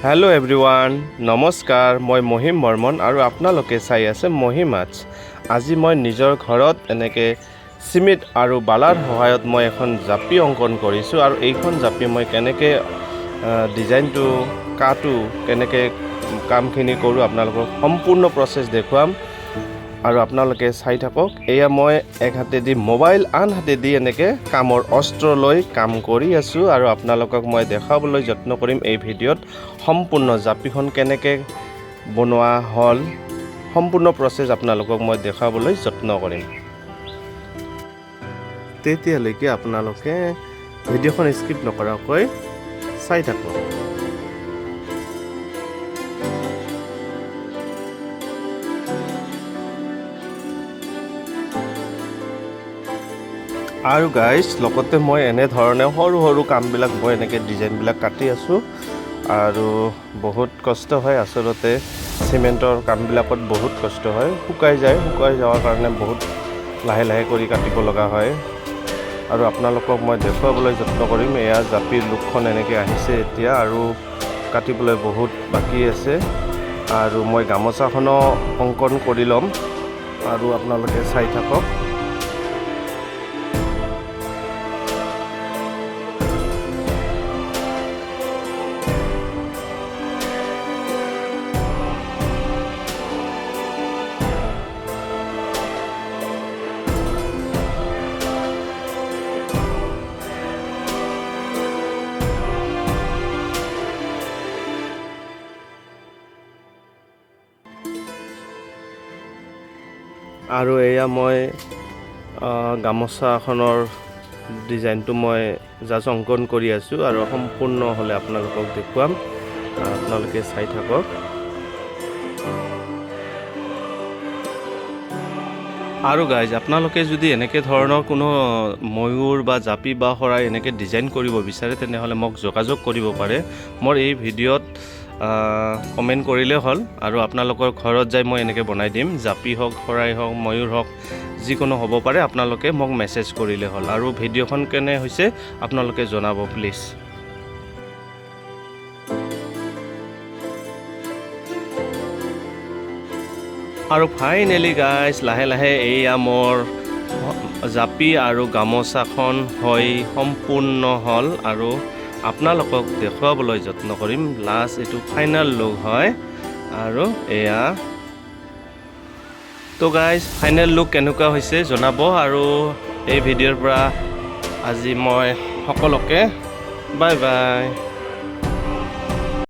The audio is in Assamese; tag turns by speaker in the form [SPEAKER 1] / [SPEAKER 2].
[SPEAKER 1] Hello everyone, নমস্কাৰ মই মহিম বৰ্মন আৰু আপোনালোকে চাই আছে মহিম আৰ্টছ। আজি মই নিজৰ ঘৰত এনেকৈ চিমেণ্ট আৰু বালাৰ সহায়ত মই এখন জাপি অংকন কৰিছোঁ আৰু এইখন জাপি মই কেনেকৈ ডিজাইনটো কাটো কেনেকৈ কামখিনি কৰোঁ আপোনালোকক সম্পূৰ্ণ প্ৰচেছ দেখুৱাম আৰু আপোনালোকে চাই থাকক। এয়া মই এক হাতেদি মোবাইল আন হাতেদি এনেকৈ কামৰ অস্ত্ৰ লৈ কাম কৰি আছোঁ আৰু আপোনালোকক মই দেখাবলৈ যত্ন কৰিম এই ভিডিঅ'ত সম্পূৰ্ণ জাপিখন কেনেকৈ বনোৱা হ'ল সম্পূৰ্ণ প্ৰচেছ আপোনালোকক মই দেখাবলৈ যত্ন কৰিম। তেতিয়ালৈকে আপোনালোকে ভিডিঅ'খন স্কিপ নকৰাকৈ চাই থাকক। আৰু গাইজ লগতে মই এনেধৰণে সৰু সৰু কামবিলাক মই এনেকৈ ডিজাইনবিলাক কাটি আছোঁ আৰু বহুত কষ্ট হয়। আচলতে চিমেণ্টৰ কামবিলাকত বহুত কষ্ট হয়, শুকাই যোৱাৰ কাৰণে বহুত লাহে লাহে কৰি কাটিব লগা হয় আৰু আপোনালোকক মই দেখুৱাবলৈ যত্ন কৰিম। এয়া জাপিৰ লুকখন এনেকৈ আহিছে এতিয়া আৰু কাটিবলৈ বহুত বাকী আছে আৰু মই গামোচাখনো অংকন কৰি ল'ম আৰু আপোনালোকে চাই থাকক। আৰু এয়া মই গামোচাখনৰ ডিজাইনটো মই জাষ্ট অংকন কৰি আছোঁ আৰু সম্পূৰ্ণ হ'লে আপোনালোকক দেখুৱাম, আপোনালোকে চাই থাকক। আৰু গাইজ আপোনালোকে যদি এনেকৈ ধৰণৰ কোনো ময়ূৰ বা জাপি বা শৰাই এনেকৈ ডিজাইন কৰিব বিচাৰে তেনেহ'লে মোক যোগাযোগ কৰিব পাৰে। মোৰ এই ভিডিঅ'ত কমেণ্ট কৰিলে হ'ল আৰু আপোনালোকৰ ঘৰত যাই মই এনেকৈ বনাই দিম। জাপি হওক, শৰাই হওক, ময়ূৰ হওক, যিকোনো হ'ব পাৰে। আপোনালোকে মোক মেছেজ কৰিলে হ'ল আৰু ভিডিঅ'খন কেনে হৈছে আপোনালোকে জনাব প্লিজ। আৰু ফাইনেলি গাইজ লাহে লাহে এয়া মোৰ জাপি আৰু গামোচাখন হৈ সম্পূৰ্ণ হ'ল আৰু আপোনালোকক দেখুৱাবলৈ যত্ন কৰিম। লাষ্ট এইটো ফাইনেল লুক হয় আৰু এয়া তো গাইজ ফাইনেল লুক কেনেকুৱা হৈছে জনাব আৰু এই ভিডিঅ'ৰ পৰা আজি মই সকলোকে বাই বাই।